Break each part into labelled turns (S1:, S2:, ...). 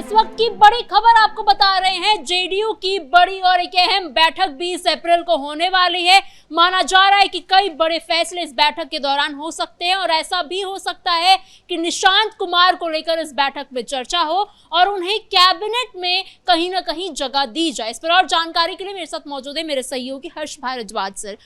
S1: इस वक्त की बड़ी खबर आपको बता रहे हैं। जेडीयू की बड़ी और एक अहम बैठक 20 अप्रैल को होने वाली है। माना जा रहा है कि कई बड़े फैसले इस बैठक के दौरान हो सकते हैं और ऐसा भी हो सकता है कि निशांत कुमार को लेकर इस बैठक में चर्चा हो और उन्हें कैबिनेट में कहीं ना कहीं जगह दी जाए। इस पर और जानकारी के लिए मेरे साथ मौजूद है मेरे सहयोगी हर्ष भारद्वाज सर।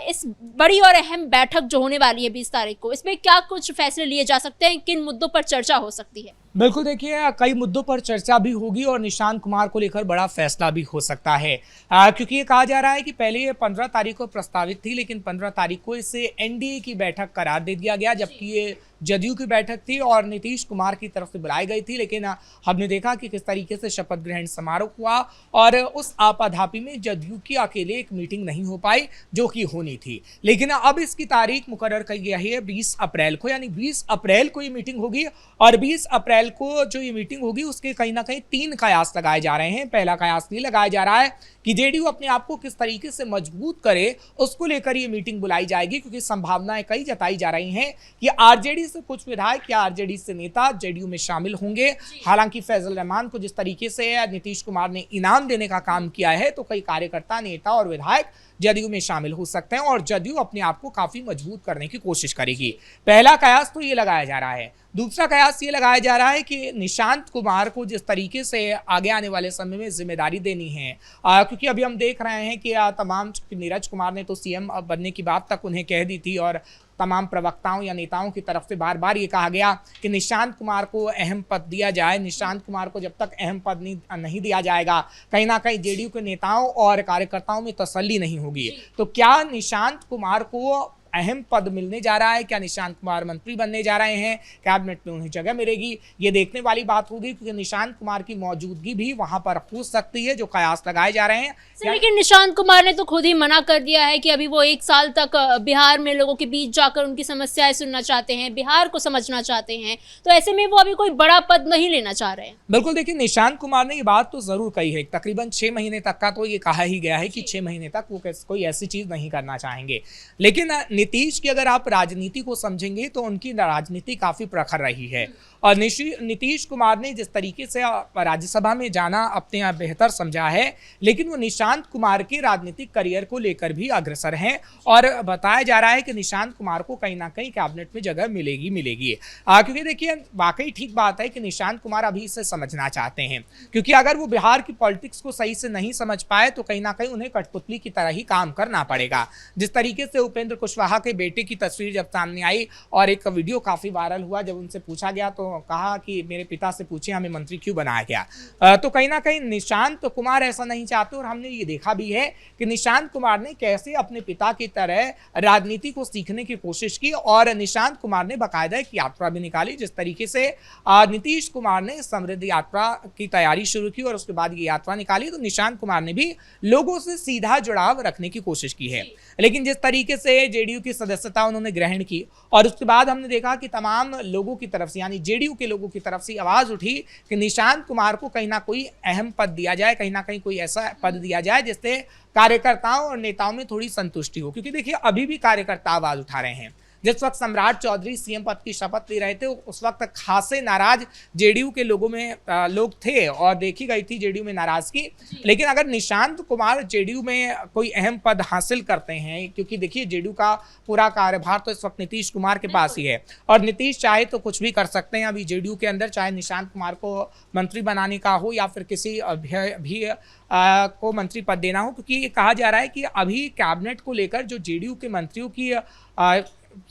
S1: इस बड़ी और अहम बैठक जो होने वाली है 20 तारीख को, इसमें क्या कुछ फैसले लिए जा सकते हैं, किन मुद्दों पर चर्चा हो सकती है?
S2: बिल्कुल, देखिए कई मुद्दों पर चर्चा भी होगी और निशांत कुमार को लेकर बड़ा फैसला भी हो सकता है, क्योंकि ये कहा जा रहा है कि पहले ये 15 तारीख को प्रस्तावित थी, लेकिन 15 तारीख को इसे एनडीए की बैठक करार दे दिया गया, जबकि ये जदयू की बैठक थी और नीतीश कुमार की तरफ से बुलाई गई थी। लेकिन हमने देखा कि किस तरीके से शपथ ग्रहण समारोह हुआ और उस आपाधापी में जदयू की अकेले एक मीटिंग नहीं हो पाई जो कि होनी थी। लेकिन अब इसकी तारीख मुकर्रर की गई है 20 अप्रैल को, यानी 20 अप्रैल को ये मीटिंग होगी और 20 अप्रैल को जो ये मीटिंग होगी उसके कहीं ना कहीं 3 कयास लगाए जा रहे हैं। पहला कयास ये लगाया जा रहा है कि जेडीयू अपने आप को किस तरीके से मजबूत करे, उसको लेकर ये मीटिंग बुलाई जाएगी, क्योंकि संभावनाएं कई जताई जा रही हैं कि आरजेडी से कुछ विधायक या आरजेडी से नेता जेडीयू में शामिल होंगे। हालांकि फैजल रहमान को जिस तरीके से नीतीश कुमार ने इनाम देने का काम किया है, तो कई कार्यकर्ता, नेता और विधायक जदयू में शामिल हो सकते हैं और जदयू अपने आप को काफी मजबूत करने की कोशिश करेगी। पहला कयास तो ये लगाया जा रहा है। दूसरा कयास ये लगाया जा रहा है कि निशांत कुमार को जिस तरीके से आगे आने वाले समय में जिम्मेदारी देनी है, क्योंकि अभी हम देख रहे हैं कि तमाम नीरज कुमार ने तो सीएम बनने की बात तक उन्हें कह दी थी और तमाम प्रवक्ताओं या नेताओं की तरफ से बार बार ये कहा गया कि निशांत कुमार को अहम पद दिया जाए। निशांत कुमार को जब तक अहम पद नहीं दिया जाएगा, कहीं ना कहीं जेडीयू के नेताओं और कार्यकर्ताओं में तसल्ली नहीं होगी। तो क्या निशांत कुमार को अहम पद मिलने जा रहा है? क्या निशांत कुमार मंत्री बनने जा रहे हैं? कैबिनेट में उन्हें जगह मिलेगी? ये देखने वाली बात होगी, क्योंकि निशांत कुमार की मौजूदगी भी वहां पर हो सकती है जो कयास लगाए जा रहे हैं।
S1: लेकिन निशांत कुमार ने तो खुद ही मना कर दिया है कि अभी वो 1 साल तक बिहार में लोगों के बीच जाकर उनकी समस्याएं सुनना चाहते हैं, बिहार को समझना चाहते हैं, तो ऐसे में वो अभी कोई बड़ा पद नहीं लेना चाह रहे हैं।
S2: बिल्कुल, देखिए निशांत कुमार ने ये बात तो जरूर कही है, तकरीबन 6 महीने तक का तो ये कहा ही गया है कि 6 महीने तक वो कोई ऐसी चीज नहीं करना चाहेंगे। लेकिन नीतीश की अगर आप राजनीति को समझेंगे तो उनकी राजनीति काफी प्रखर रही है और नीतीश कुमार ने जिस तरीके से राज्यसभा में जाना अपने आप बेहतर समझा है, लेकिन वो निशांत कुमार के राजनीतिक करियर को लेकर भी अग्रसर हैं और बताया जा रहा है कि निशांत कुमार को कहीं ना कहीं कैबिनेट में जगह मिलेगी। क्योंकि देखिए वाकई ठीक बात है कि निशांत कुमार अभी इसे समझना चाहते हैं, क्योंकि अगर वो बिहार की पॉलिटिक्स को सही से नहीं समझ पाए तो कहीं ना कहीं उन्हें कठपुतली की तरह ही काम करना पड़ेगा। जिस तरीके से उपेंद्र कुशवाहा के बेटे की तस्वीर जब सामने आई और एक वीडियो काफी वायरल हुआ, जब उनसे पूछा गया तो कहा कि मेरे पिता से पूछे हमें मंत्री क्यों बनाया गया, तो कहीं ना कहीं निशांत कुमार ऐसा नहीं चाहते और हमने ये देखा भी है कि निशांत कुमार ने कैसे अपने पिता की तरह राजनीति को सीखने की कोशिश की और निशांत कुमार ने बाकायदा एक यात्रा भी निकाली। जिस तरीके से नीतीश कुमार ने समृद्ध यात्रा की तैयारी शुरू की और उसके बाद ये यात्रा निकाली, तो निशांत कुमार ने भी लोगों से सीधा जुड़ाव रखने की कोशिश की है। लेकिन जिस तरीके से जेडीयू की सदस्यता उन्होंने ग्रहण की और उसके बाद हमने देखा कि तमाम लोगों की तरफ से, यानी जेडीयू के लोगों की तरफ से आवाज उठी कि निशांत कुमार को कहीं ना कोई अहम पद दिया जाए, कहीं ना कहीं कोई ऐसा पद दिया जाए जिससे कार्यकर्ताओं और नेताओं में थोड़ी संतुष्टि हो। क्योंकि देखिए अभी भी कार्यकर्ता आवाज उठा रहे हैं। जिस वक्त सम्राट चौधरी सीएम पद की शपथ ले रहे थे उस वक्त खासे नाराज जेडीयू के लोगों में लोग थे और देखी गई थी जेडीयू में नाराजगी। लेकिन अगर निशांत कुमार जेडीयू में कोई अहम पद हासिल करते हैं, क्योंकि देखिए जेडीयू का पूरा कार्यभार तो इस वक्त नीतीश कुमार के पास ही है और नीतीश चाहे तो कुछ भी कर सकते हैं अभी जेडीयू के अंदर, चाहे निशांत कुमार को मंत्री बनाने का हो या फिर किसी भी को मंत्री पद देना हो, क्योंकि ये कहा जा रहा है कि अभी कैबिनेट को लेकर जो जेडीयू के मंत्रियों की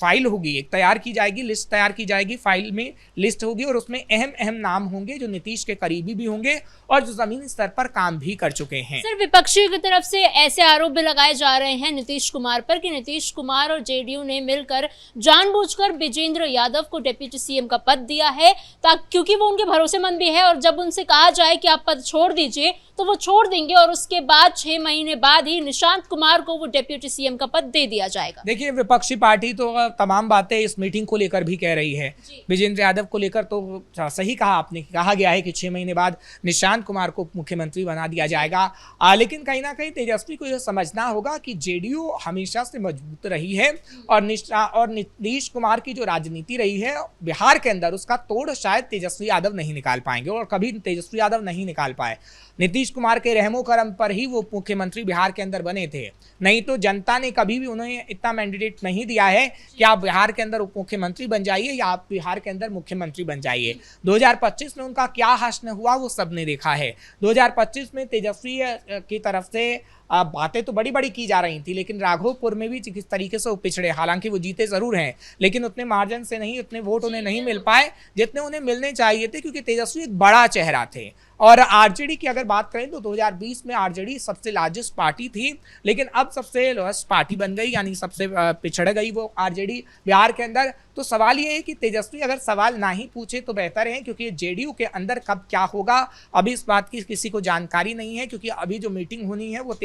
S2: फाइल होगी, एक तैयार की जाएगी, लिस्ट तैयार की जाएगी, फाइल में लिस्ट होगी और उसमें अहम नाम होंगे जो नीतीश के करीबी भी होंगे और जो जमीनी स्तर पर काम भी कर चुके हैं।
S1: सर, विपक्षी की तरफ से ऐसे आरोप भी लगाए जा रहे हैं नीतीश कुमार पर कि नीतीश कुमार और जेडीयू ने मिलकर जानबूझकर विजेंद्र यादव को डिप्टी सीएम का पद दिया है, क्योंकि वो उनके भरोसेमंद भी है और जब उनसे कहा जाए कि आप पद छोड़ दीजिए तो वो छोड़ देंगे और उसके बाद 6 महीने बाद ही निशांत कुमार को वो डिप्टी सीएम का पद दे दिया जाएगा।
S2: देखिए विपक्षी पार्टी तो तमाम बातें इस मीटिंग को लेकर भी कह रही है। विजेंद्र यादव को लेकर तो सही कहा आपने, कहा गया है कि 6 महीने बाद निशांत कुमार को मुख्यमंत्री बना दिया जाएगा। लेकिन कहीं ना कहीं तेजस्वी को यह समझना होगा कि जेडीयू हमेशा से मजबूत रही है और नीतीश कुमार की जो राजनीति रही है बिहार के अंदर, उसका तोड़ शायद तेजस्वी यादव नहीं निकाल पाएंगे और कभी तेजस्वी यादव नहीं निकाल पाए। नीतीश कुमार के रहमो करम पर ही वो मुख्यमंत्री बिहार के अंदर बने थे, नहीं तो जनता ने कभी भी उन्हें इतना मैंडेट नहीं दिया है कि आप बिहार के अंदर उप मुख्यमंत्री बन जाइए या आप बिहार के अंदर मुख्यमंत्री बन जाइए। 2025 में उनका क्या हश्र हुआ वो सबने देखा है। 2025 में तेजस्वी की तरफ से बातें तो बड़ी बड़ी की जा रही थी, लेकिन राघोपुर में भी किस तरीके से वो पिछड़े। हालांकि वो जीते जरूर हैं, लेकिन उतने मार्जिन से नहीं, उतने वोट उन्हें नहीं मिल पाए जितने उन्हें मिलने चाहिए थे, क्योंकि तेजस्वी एक बड़ा चेहरा थे। और आरजेडी की अगर बात करें तो 2020 में आरजेडी सबसे लार्जेस्ट पार्टी थी, लेकिन अब सबसे लोएस्ट पार्टी बन गई, यानी सबसे पिछड़ गई वो आरजेडी बिहार के अंदर। तो सवाल ये है कि तेजस्वी अगर सवाल ना ही पूछे तो बेहतर है, क्योंकि जेडीयू के अंदर कब क्या होगा अभी इस बात की किसी को जानकारी नहीं है, क्योंकि अभी जो मीटिंग होनी है वो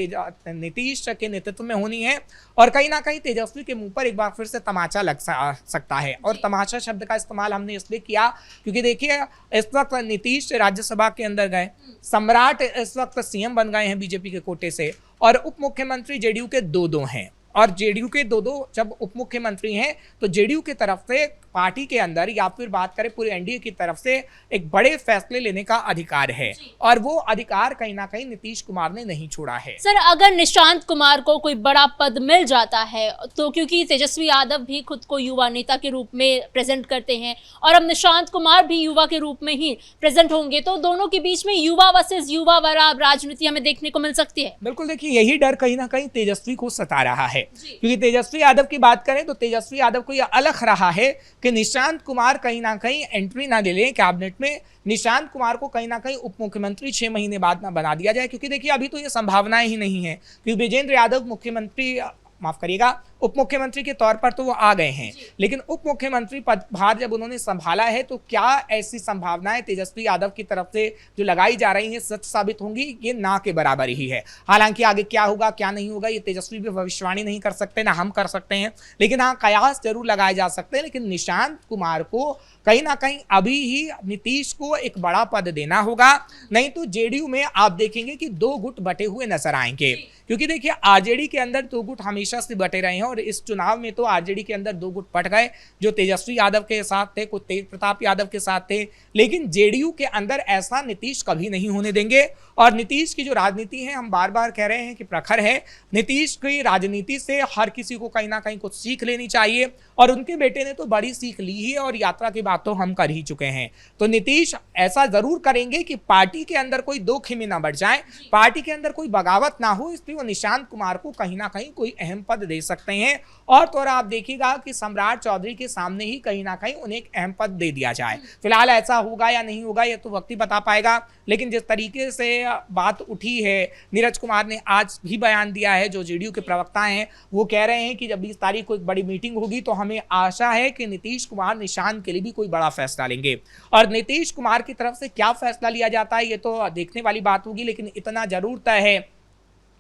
S2: नीतीश के नेतृत्व में होनी है और कहीं ना कहीं तेजस्वी के मुंह पर एक बार फिर से तमाचा लग सकता है। और तमाचा शब्द का इस्तेमाल हमने इसलिए किया क्योंकि देखिए इस वक्त नीतीश राज्यसभा के अंदर गए, सम्राट इस वक्त सीएम बन गए हैं बीजेपी के कोटे से, और उप मुख्यमंत्री जेडीयू के दो हैं। और जेडीयू के दो जब उप मुख्यमंत्री हैं तो जेडीयू की तरफ से पार्टी के अंदर या फिर बात करें पूरे एनडीए की तरफ से एक बड़े फैसले लेने का अधिकार है, और वो अधिकार कहीं ना कहीं नीतीश कुमार ने नहीं छोड़ा है।
S1: सर, अगर निशांत कुमार को कोई बड़ा पद मिल जाता है तो, क्योंकि तेजस्वी यादव भी खुद को युवा नेता के रूप में प्रेजेंट करते हैं और अब निशांत कुमार भी युवा के रूप में ही प्रेजेंट होंगे, तो दोनों के बीच में युवा वर्सेस युवा वाला राजनीति हमें देखने को मिल सकती है।
S2: बिल्कुल, देखिए यही डर कहीं ना कहीं तेजस्वी को सता रहा है, क्योंकि तेजस्वी यादव की बात करें तो तेजस्वी यादव को यह अलग रहा है कि निशांत कुमार कहीं ना कहीं एंट्री ना ले लें कैबिनेट में, निशांत कुमार को कहीं ना कहीं उप मुख्यमंत्री 6 महीने बाद ना बना दिया जाए। क्योंकि देखिए अभी तो ये संभावनाएं ही नहीं है, क्योंकि विजेंद्र यादव मुख्यमंत्री, माफ करिएगा, उप मुख्यमंत्री के तौर पर तो वो आ गए हैं, लेकिन उप मुख्यमंत्री पदभार जब उन्होंने संभाला है तो क्या ऐसी संभावनाएं तेजस्वी यादव की तरफ से जो लगाई जा रही हैं सच साबित होंगी? ये ना के बराबर ही है। हालांकि आगे क्या होगा क्या नहीं होगा ये तेजस्वी भी भविष्यवाणी नहीं कर सकते, ना हम कर सकते हैं, लेकिन हाँ कयास जरूर लगाए जा सकते हैं। लेकिन निशांत कुमार को कहीं ना कहीं अभी ही नीतीश को एक बड़ा पद देना होगा, नहीं तो जेडीयू में आप देखेंगे कि 2 गुट बटे हुए नजर आएंगे। क्योंकि देखिए आरजेडी के अंदर 2 गुट हमेशा से बटे रहे हैं और इस चुनाव में तो आरजेडी के अंदर 2 गुट बट गए, जो तेजस्वी यादव के साथ थे, कुछ तेज प्रताप यादव के साथ थे। लेकिन जेडीयू के अंदर ऐसा नीतीश कभी नहीं होने देंगे। और नीतीश की जो राजनीति है, हम बार बार कह रहे हैं कि प्रखर है। नीतीश की राजनीति से हर किसी को कहीं ना कहीं कुछ सीख लेनी चाहिए, और उनके बेटे ने तो बड़ी सीख ली ही है और यात्रा की बात तो हम कर ही चुके हैं। तो नीतीश ऐसा जरूर करेंगे कि पार्टी के अंदर कोई 2 खेमे ना बढ़ जाए, पार्टी के अंदर कोई बगावत ना हो, इसलिए वो निशांत कुमार को कहीं ना कहीं कोई अहम पद दे सकते हैं। और तो आप देखिएगा कि सम्राट चौधरी के सामने ही कहीं ना कहीं उन्हें एक अहम पद दे दिया जाए। फिलहाल ऐसा होगा या नहीं होगा ये तो वक्त ही बता पाएगा, लेकिन जिस तरीके से बात उठी है, नीरज कुमार ने आज भी बयान दिया है, जो जेडीयू के प्रवक्ता हैं वो कह रहे हैं कि जब 20 तारीख को एक बड़ी मीटिंग होगी तो हमें आशा है कि नीतीश कुमार निशांत के लिए भी कोई बड़ा फैसला लेंगे। और नीतीश कुमार की तरफ से क्या फैसला लिया जाता है ये तो देखने वाली बात होगी, लेकिन इतना जरूर तय है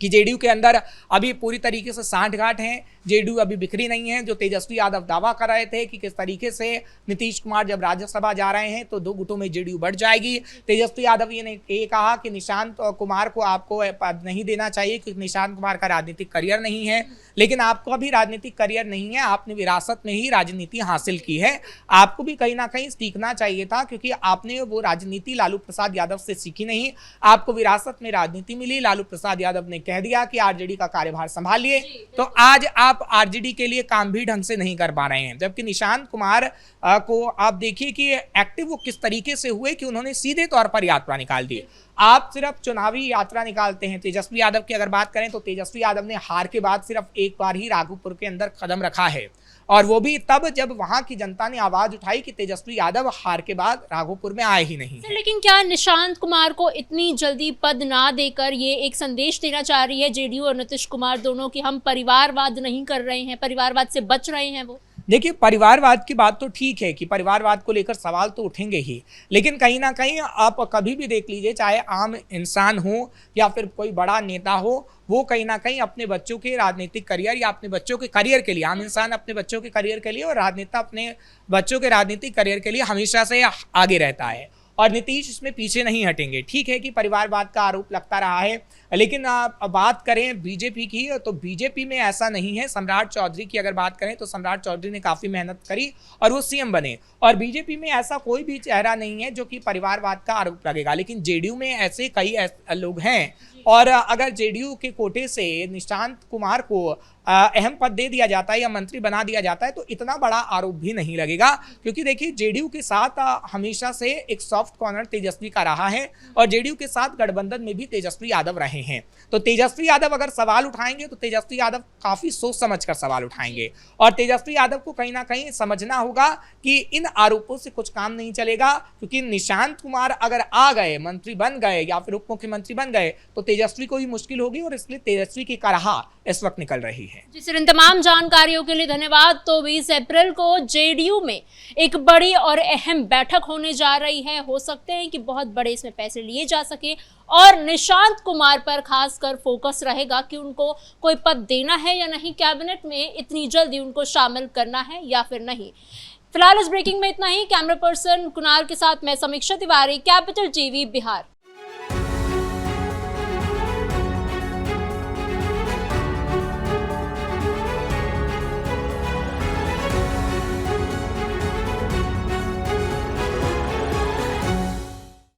S2: कि जेडीयू के अंदर अभी पूरी तरीके से सांठगांठ है, जेडीयू अभी बिखरी नहीं है। जो तेजस्वी यादव दावा कर रहे थे कि किस तरीके से नीतीश कुमार जब राज्यसभा जा रहे हैं तो 2 गुटों में जेडीयू बढ़ जाएगी। तेजस्वी यादव ये कहा कि निशांत कुमार को आपको पद नहीं देना चाहिए क्योंकि निशांत कुमार का राजनीतिक करियर नहीं है। लेकिन आपका भी राजनीतिक करियर नहीं है, आपने विरासत में ही राजनीति हासिल की है, आपको भी कहीं ना कहीं सीखना चाहिए था, क्योंकि आपने वो राजनीति लालू प्रसाद यादव से सीखी नहीं, आपको विरासत में राजनीति मिली। लालू प्रसाद यादव ने कह दिया कि आरजेडी का कार्यभार संभालिए, तो आज आप आरजेडी के लिए काम भी ढंग से नहीं कर पा रहे हैं। जबकि निशांत कुमार को आप देखिए कि एक्टिव वो किस तरीके से हुए कि उन्होंने सीधे तौर पर यात्रा निकाल दी। आप सिर्फ चुनावी यात्रा निकालते हैं। तेजस्वी यादव की अगर बात करें तो तेजस्वी यादव ने हार के बाद सिर्फ एक बार ही राघोपुर के अंदर कदम रखा है, और वो भी तब जब वहां की जनता ने आवाज उठाई कि तेजस्वी यादव हार के बाद राघोपुर में आए ही नहीं।
S1: लेकिन क्या निशांत कुमार को इतनी जल्दी पद ना देकर ये एक संदेश देना चाह रही है जेडीयू और नीतीश कुमार दोनों कि हम परिवारवाद नहीं कर रहे हैं, परिवारवाद से बच रहे हैं वो?
S2: देखिए, परिवारवाद की बात तो ठीक है कि परिवारवाद को लेकर सवाल तो उठेंगे ही, लेकिन कहीं ना कहीं आप कभी भी देख लीजिए, चाहे आम इंसान हो या फिर कोई बड़ा नेता हो, वो कहीं ना कहीं अपने बच्चों के राजनीतिक करियर या अपने बच्चों के करियर के लिए, आम इंसान अपने बच्चों के करियर के लिए और राजनेता अपने बच्चों के राजनीतिक करियर के लिए हमेशा से आगे रहता है, और नीतीश इसमें पीछे नहीं हटेंगे। ठीक है कि परिवारवाद का आरोप लगता रहा है, लेकिन अब बात करें बीजेपी की, तो बीजेपी में ऐसा नहीं है। सम्राट चौधरी की अगर बात करें तो सम्राट चौधरी ने काफ़ी मेहनत करी और वो सीएम बने, और बीजेपी में ऐसा कोई भी चेहरा नहीं है जो कि परिवारवाद का आरोप लगेगा। लेकिन जेडीयू में ऐसे कई लोग हैं, और अगर जेडीयू के कोटे से निशांत कुमार को अहम पद दे दिया जाता है या मंत्री बना दिया जाता है तो इतना बड़ा आरोप भी नहीं लगेगा, क्योंकि देखिए जेडीयू के साथ हमेशा से एक सॉफ्ट कॉर्नर तेजस्वी का रहा है, और जेडीयू के साथ गठबंधन में भी तेजस्वी यादव रहे हैं। तो तेजस्वी यादव अगर सवाल उठाएंगे तो तेजस्वी यादव काफी सोच समझकर सवाल उठाएंगे, और तेजस्वी यादव को कहीं ना कहीं समझना होगा कि इन आरोपों से कुछ काम नहीं चलेगा, क्योंकि निशांत कुमार अगर आ गए, मंत्री बन गए या फिर उप मुख्यमंत्री बन गए तो तेजस्वी को भी मुश्किल होगी, और इसलिए तेजस्वी की कराहा इस वक्त निकल रही है।
S1: जी सर, इन तमाम जानकारियों के लिए धन्यवाद। तो 20 अप्रैल को जेडीयू में एक बड़ी और अहम बैठक होने जा रही है। हो सकते हैं कि बहुत बड़े इसमें पैसे लिए जा सके, और निशांत कुमार पर खासकर फोकस रहेगा कि उनको कोई पद देना है या नहीं, कैबिनेट में इतनी जल्दी उनको शामिल करना है या फिर नहीं। फिलहाल इस ब्रेकिंग में इतना ही। कैमरा पर्सन कुणाल के साथ मैं समीक्षा तिवारी, कैपिटल टीवी बिहार।